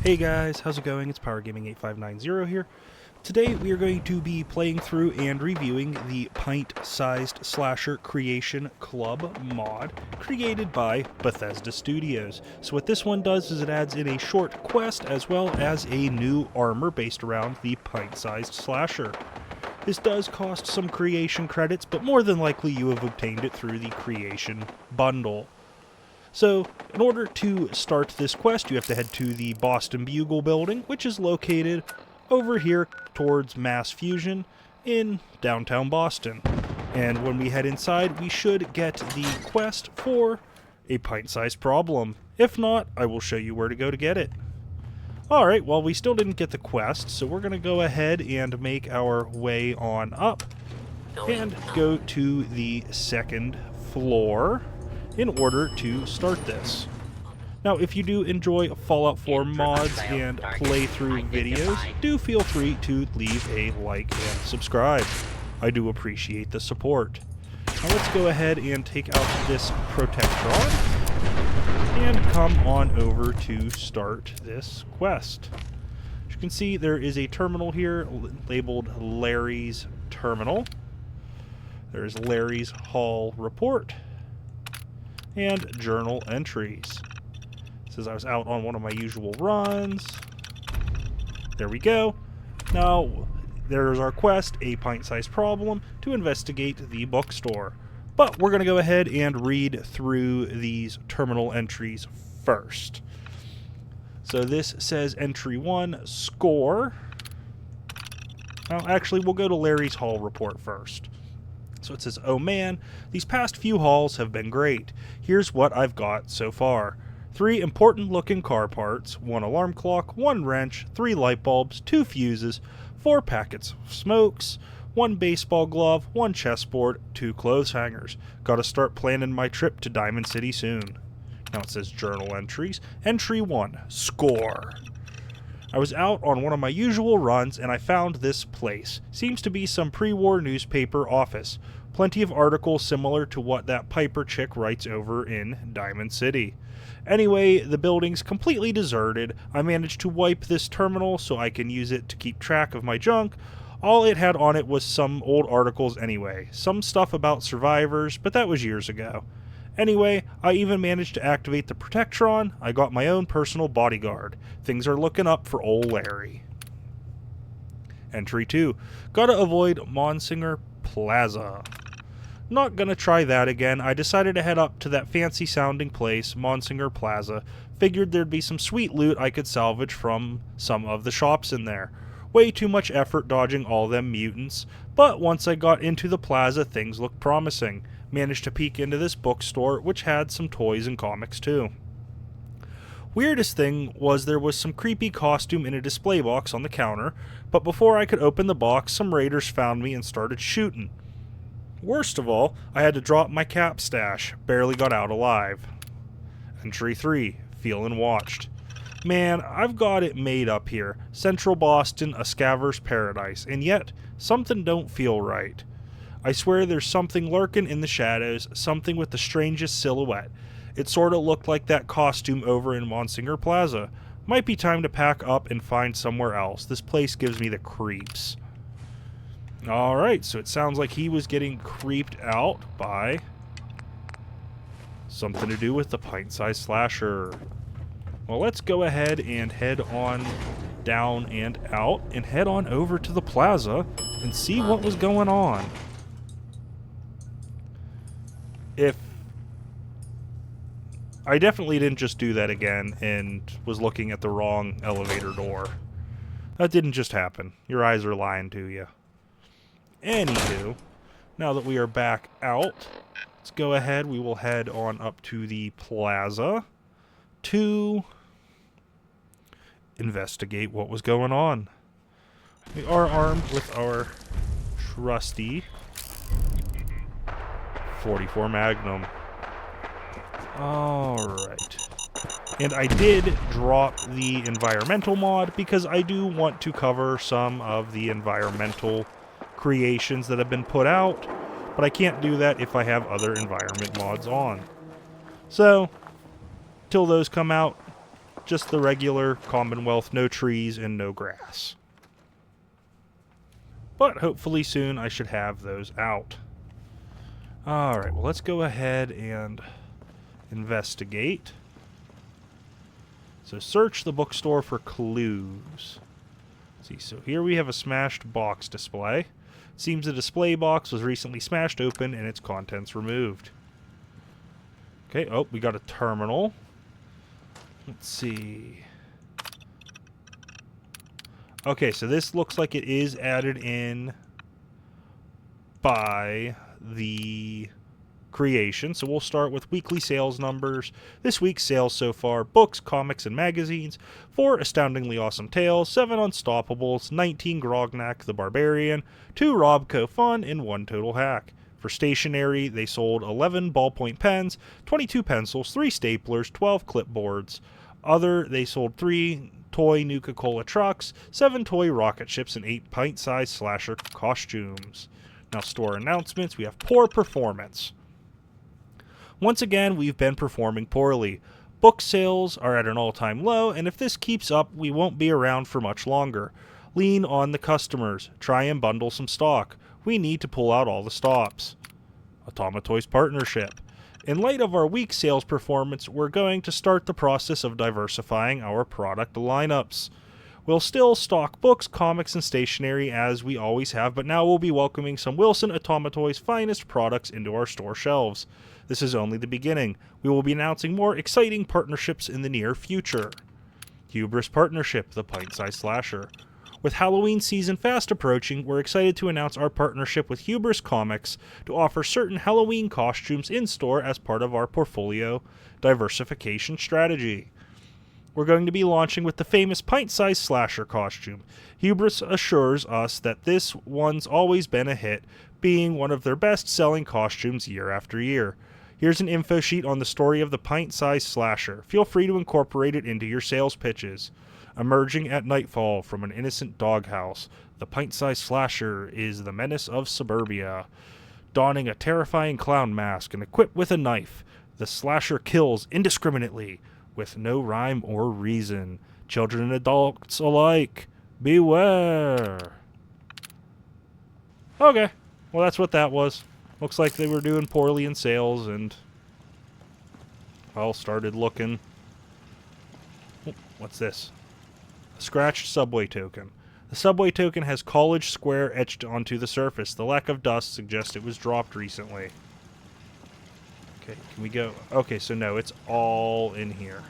Hey guys, how's it going? It's PowerGaming8590 here. Today we are going to be playing through and reviewing the Pint-Sized Slasher Creation Club mod created by Bethesda Studios. So what this one does is it adds in a short quest as well as a new armor based around the Pint-Sized Slasher. This does cost some creation credits, but more than likely you have obtained it through the creation bundle. So, in order to start this quest, you have to head to the Boston Bugle building, which is located over here towards Mass Fusion in downtown Boston. And when we head inside, we should get the quest for a pint-sized problem. If not, I will show you where to go to get it. Alright, well, we still didn't get the quest, so we're going to go ahead and make our way on up and go to the second floor in order to start this. Now, if you do enjoy Fallout 4 mods and playthrough videos, do feel free to leave a like and subscribe. I do appreciate the support. Now let's go ahead and take out this Protectron and come on over to start this quest. As you can see, there is a terminal here labeled Larry's Terminal. There's Larry's Hall Report and journal entries. It says I was out on one of my usual runs. There we go. Now, there's our quest, a pint-sized problem, to investigate the bookstore. But we're going to go ahead and read through these terminal entries first. So this says entry 1, score. Well, actually, we'll go to Larry's Hall Report first. So it says, oh man, these past few hauls have been great. Here's what I've got so far. 3 important looking car parts, 1 alarm clock, 1 wrench, 3 light bulbs, 2 fuses, 4 packets of smokes, 1 baseball glove, 1 chessboard, 2 clothes hangers. Gotta start planning my trip to Diamond City soon. Now it says journal entries. Entry 1, score. I was out on one of my usual runs and I found this place. Seems to be some pre-war newspaper office. Plenty of articles similar to what that Piper chick writes over in Diamond City. Anyway, the building's completely deserted. I managed to wipe this terminal so I can use it to keep track of my junk. All it had on it was some old articles anyway. Some stuff about survivors, but that was years ago. Anyway, I even managed to activate the Protectron. I got my own personal bodyguard. Things are looking up for old Larry. Entry 2. Gotta avoid Monsignor Plaza. Not gonna try that again. I decided to head up to that fancy sounding place, Monsignor Plaza. Figured there'd be some sweet loot I could salvage from some of the shops in there. Way too much effort dodging all them mutants, but once I got into the plaza, things looked promising. Managed to peek into this bookstore, which had some toys and comics too. Weirdest thing was there was some creepy costume in a display box on the counter, but before I could open the box, some raiders found me and started shooting. Worst of all, I had to drop my cap stash, barely got out alive. Entry 3, feeling watched. Man, I've got it made up here. Central Boston, a scaver's paradise, and yet, something don't feel right. I swear there's something lurking in the shadows, something with the strangest silhouette. It sorta looked like that costume over in Monsignor Plaza. Might be time to pack up and find somewhere else. This place gives me the creeps. Alright, so it sounds like he was getting creeped out by something to do with the Pint-Sized Slasher. Well, let's go ahead and head on down and out and head on over to the plaza and see what was going on. If I definitely didn't just do that again and was looking at the wrong elevator door. That didn't just happen. Your eyes are lying to you. Anywho, now that we are back out, let's go ahead. We will head on up to the plaza to investigate what was going on. We are armed with our trusty 44 Magnum. Alright. And I did drop the environmental mod because I do want to cover some of the environmental creations that have been put out, but I can't do that if I have other environment mods on. So, till those come out, just the regular Commonwealth, no trees and no grass. But hopefully soon I should have those out. Alright, well let's go ahead and investigate. So search the bookstore for clues. Let's see, so here we have a smashed box display. Seems the display box was recently smashed open and its contents removed. Okay, oh, we got a terminal. Let's see. Okay, so this looks like it is added in by the creation. So we'll start with weekly sales numbers. This week's sales so far: books, comics, and magazines: 4 Astoundingly Awesome Tales, 7 Unstoppables, 19 Grognak the Barbarian, 2 Robco Fun, and 1 Total Hack. For stationery, they sold 11 ballpoint pens, 22 pencils, 3 staplers, 12 clipboards. Other, they sold 3 toy Nuka-Cola trucks, 7 toy rocket ships, and 8 pint-sized slasher costumes. Now, store announcements: we have poor performance. Once again, we've been performing poorly. Book sales are at an all-time low, and if this keeps up, we won't be around for much longer. Lean on the customers. Try and bundle some stock. We need to pull out all the stops. Automatoys partnership. In light of our weak sales performance, we're going to start the process of diversifying our product lineups. We'll still stock books, comics, and stationery as we always have, but now we'll be welcoming some Wilson Automatoys' finest products into our store shelves. This is only the beginning. We will be announcing more exciting partnerships in the near future. Hubris Partnership, the Pint-Sized Slasher. With Halloween season fast approaching, we're excited to announce our partnership with Hubris Comics to offer certain Halloween costumes in-store as part of our portfolio diversification strategy. We're going to be launching with the famous Pint-Sized Slasher costume. Hubris assures us that this one's always been a hit, being one of their best-selling costumes year after year. Here's an info sheet on the story of the Pint-Sized Slasher. Feel free to incorporate it into your sales pitches. Emerging at nightfall from an innocent doghouse, the Pint-Sized Slasher is the menace of suburbia. Donning a terrifying clown mask and equipped with a knife, the slasher kills indiscriminately, with no rhyme or reason. Children and adults alike, beware. Okay, well that's what that was. Looks like they were doing poorly in sales and, well, started looking. Oh, what's this? A scratched subway token. The subway token has College Square etched onto the surface. The lack of dust suggests it was dropped recently. Okay, can we go? Okay, so no, it's all in here.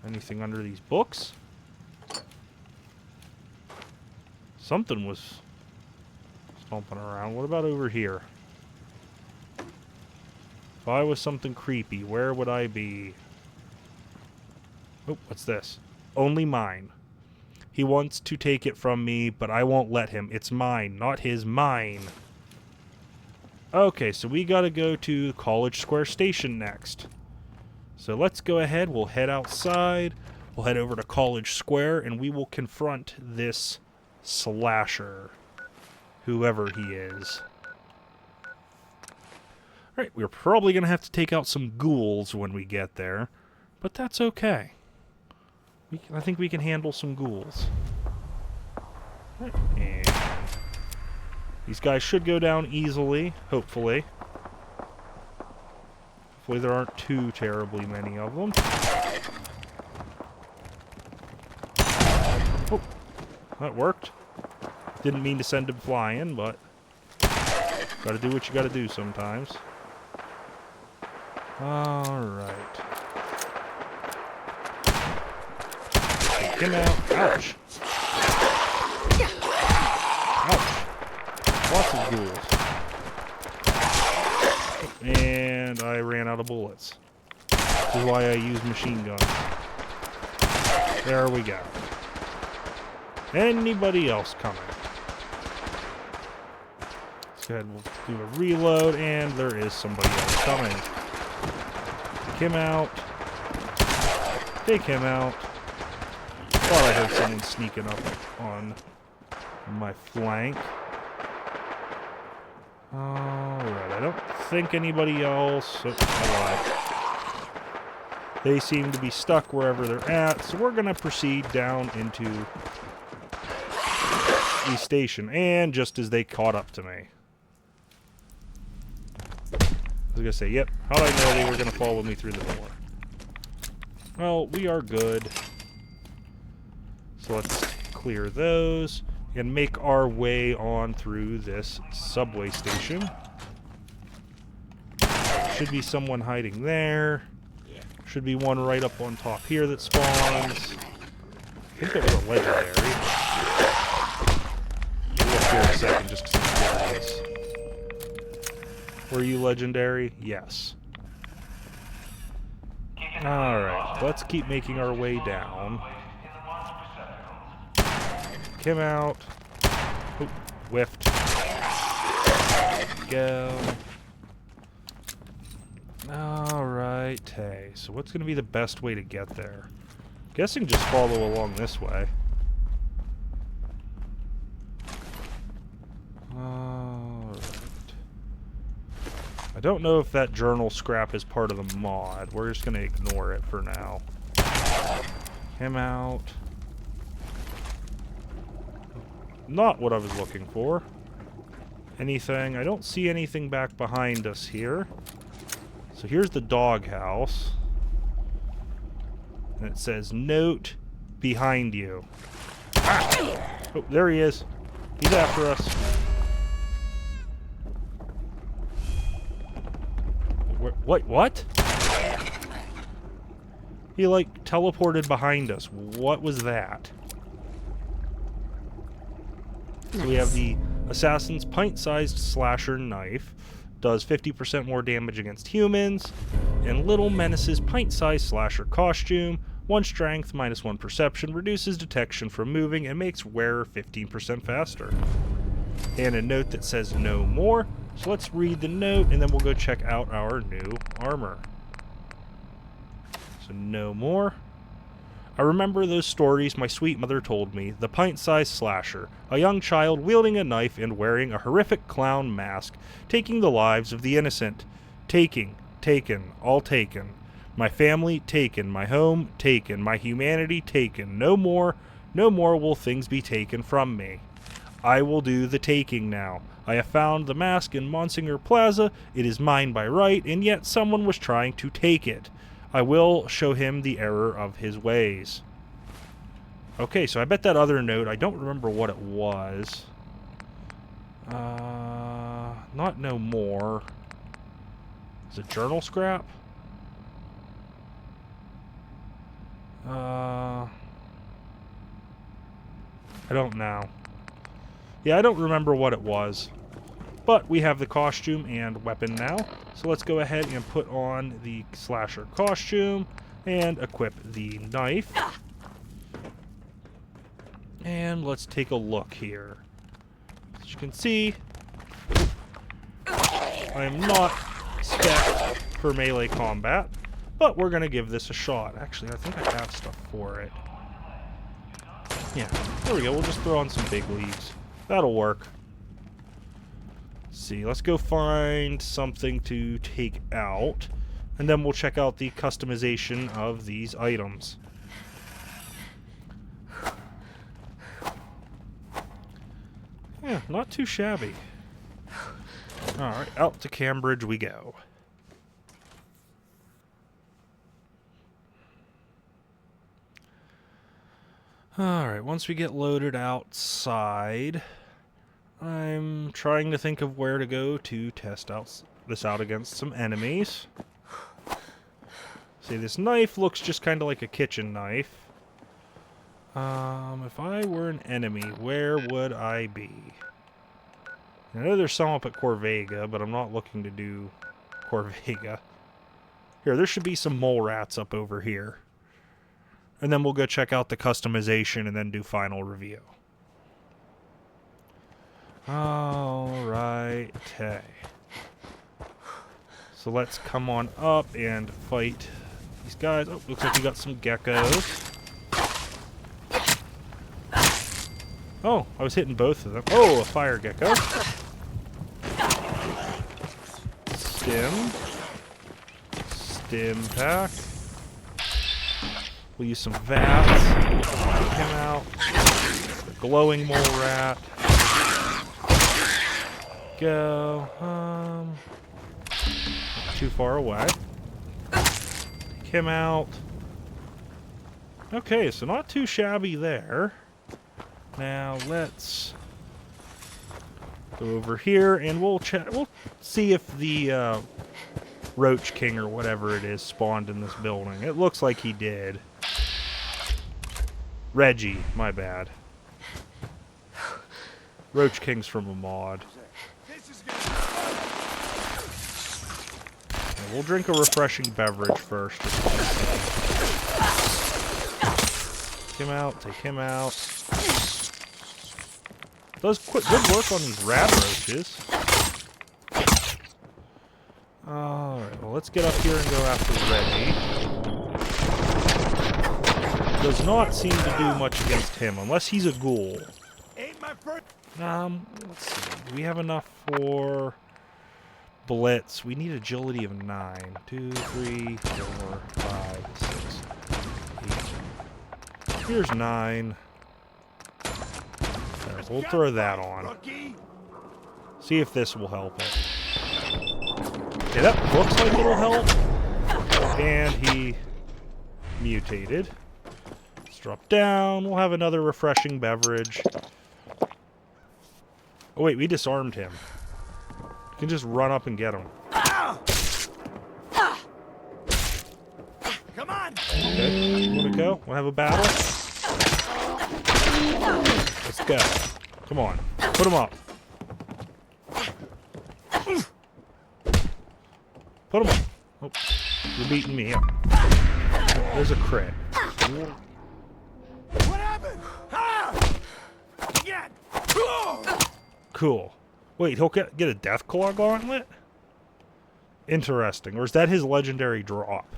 Anything under these books? Something was stomping around. What about over here? If I was something creepy, where would I be? Oh, what's this? Only mine. He wants to take it from me, but I won't let him. It's mine, not his. Mine. Okay, so we gotta go to College Square Station next. So let's go ahead. We'll head outside. We'll head over to College Square, and we will confront this slasher, whoever he is. Alright, we're probably going to have to take out some ghouls when we get there, but that's okay. I think we can handle some ghouls. Right, and these guys should go down easily, hopefully. Hopefully there aren't too terribly many of them. Oh, that worked. Didn't mean to send him flying, but gotta do what you gotta do sometimes. Alright. Take him out. Ouch. Ouch. Lots of ghouls. And I ran out of bullets. This is why I use machine guns. There we go. Anybody else coming? Let's go ahead and we'll do a reload, and there is somebody else coming. Take him out. Take him out. Thought I heard someone sneaking up on my flank. Alright, I don't think anybody else... Oh, I lied. They seem to be stuck wherever they're at, so we're going to proceed down into the station. And just as they caught up to me. I was going to say, yep, how'd I know they were going to follow me through the door? Well, we are good. So let's clear those and make our way on through this subway station. Should be someone hiding there. Should be one right up on top here that spawns. I think that was a legendary. We'll look here in a second just to see what it is. Were you legendary? Yes. Alright, let's keep making our way down. Him out. Oop, whiffed. Go. Alright, hey. So what's going to be the best way to get there? Guessing just follow along this way. Alright. I don't know if that journal scrap is part of the mod. We're just going to ignore it for now. Him out. Not what I was looking for. Anything? I don't see anything back behind us here. So here's the doghouse. And it says, note behind you. Ah! Oh, there he is. He's after us. What? He, like, teleported behind us. What was that? So we have the Assassin's Pint-Sized Slasher knife. Does 50% more damage against humans. And Little Menace's Pint-Sized Slasher costume. 1 strength, -1 perception, reduces detection from moving, and makes wearer 15% faster. And a note that says no more. So let's read the note, and then we'll go check out our new armor. So no more. I remember those stories my sweet mother told me. The Pint-Sized Slasher, a young child wielding a knife and wearing a horrific clown mask, taking the lives of the innocent. Taken, all taken. My family taken, my home taken, my humanity taken. No more will things be taken from me. I will do the taking now. I have found the mask in Monsignor Plaza. It is mine by right, and yet someone was trying to take it. I will show him the error of his ways. Okay, so I bet that other note, I don't remember what it was. Not no more. Is it journal scrap? I don't know. Yeah, I don't remember what it was. But we have the costume and weapon now. So let's go ahead and put on the slasher costume and equip the knife. And let's take a look here. As you can see, I am not spec for melee combat, but we're going to give this a shot. Actually, I think I have stuff for it. Yeah, there we go. We'll just throw on some big leaves. That'll work. See, let's go find something to take out, and then we'll check out the customization of these items. Yeah, not too shabby. Alright, out to Cambridge we go. Alright, once we get loaded outside, I'm trying to think of where to go to test this out against some enemies. See, this knife looks just kind of like a kitchen knife. If I were an enemy, where would I be? I know there's some up at Corvega, but I'm not looking to do Corvega. Here, there should be some mole rats up over here. And then we'll go check out the customization and then do final review. Alright, hey. So let's come on up and fight these guys. Oh, looks like we got some geckos. Oh, I was hitting both of them. Oh, a fire gecko. Stim pack. We'll use some vats. Take him out. The glowing mole rat. Go. Not too far away. Take him out. Okay, so not too shabby there. Now let's go over here and we'll see if the Roach King or whatever it is spawned in this building. It looks like he did. Reggie, my bad. Roach King's from a mod. And we'll drink a refreshing beverage first. Take him out, take him out. Does good work on these rat roaches. Alright, well let's get up here and go after Reggie. Does not seem to do much against him, unless he's a ghoul. Let's see. Do we have enough for Blitz? We need agility of 9. 2, 3, 4, 5, 6, 8. Here's 9. There, we'll throw that on. See if this will help it. Okay, that looks like it'll help. And he mutated. Let's drop down. We'll have another refreshing beverage. Oh wait, we disarmed him. You can just run up and get him. Come on. Okay, you wanna go? Wanna have a battle? Let's go. Come on. Put him up. Put him up. Oh, you're beating me up. There's a crit. What happened? Again. Cool. Wait, he'll get a Deathclaw Gauntlet? Interesting. Or is that his legendary drop?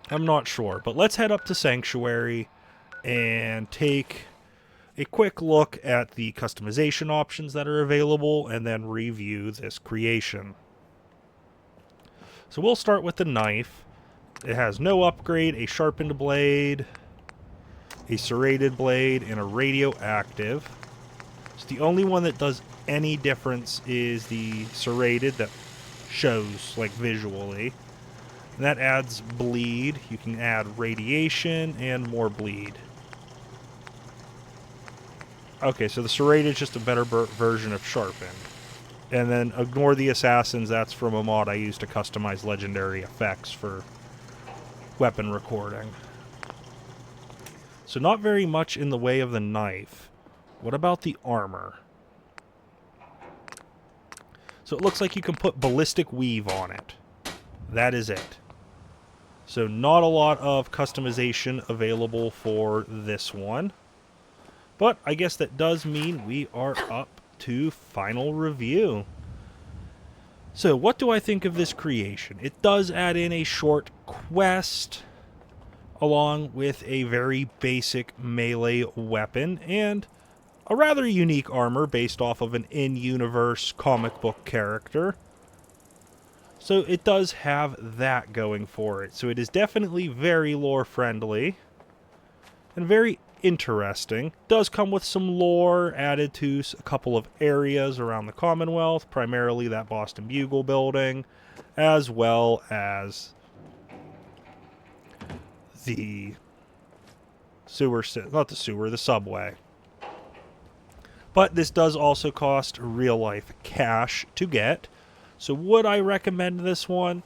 I'm not sure. But let's head up to Sanctuary and take a quick look at the customization options that are available and then review this creation. So we'll start with the knife. It has no upgrade, a sharpened blade, a serrated blade, and a radioactive. So the only one that does any difference is the serrated that shows, like, visually. And that adds bleed. You can add radiation and more bleed. Okay, so the serrated is just a better version of sharpened. And then ignore the assassins. That's from a mod I used to customize legendary effects for weapon recording. So not very much in the way of the knife. What about the armor? So it looks like you can put ballistic weave on it. That is it. So not a lot of customization available for this one. But I guess that does mean we are up to final review. So what do I think of this creation? It does add in a short quest along with a very basic melee weapon and a rather unique armor based off of an in-universe comic book character. So it does have that going for it. So it is definitely very lore-friendly and very interesting. Does come with some lore added to a couple of areas around the Commonwealth, primarily that Boston Bugle building, as well as the the subway. But this does also cost real-life cash to get. So would I recommend this one?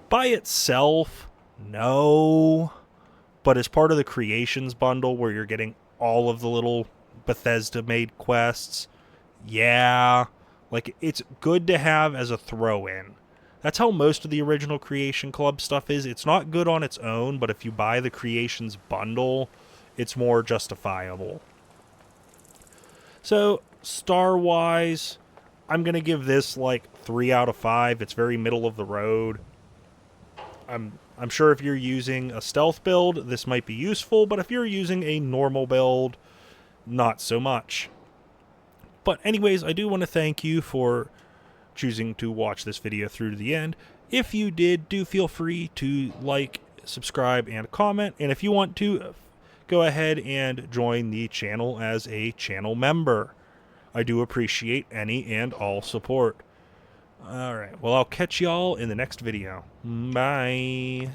By itself, no. But as part of the Creations bundle where you're getting all of the little Bethesda-made quests, yeah. Like, it's good to have as a throw-in. That's how most of the original Creation Club stuff is. It's not good on its own, but if you buy the Creations bundle, it's more justifiable. So, star-wise, I'm going to give this like 3 out of 5. It's very middle of the road. I'm sure if you're using a stealth build, this might be useful, but if you're using a normal build, not so much. But anyways, I do want to thank you for choosing to watch this video through to the end. If you did, do feel free to like, subscribe, and comment. And if you want to, go ahead and join the channel as a channel member. I do appreciate any and all support. Alright, well, I'll catch y'all in the next video. Bye.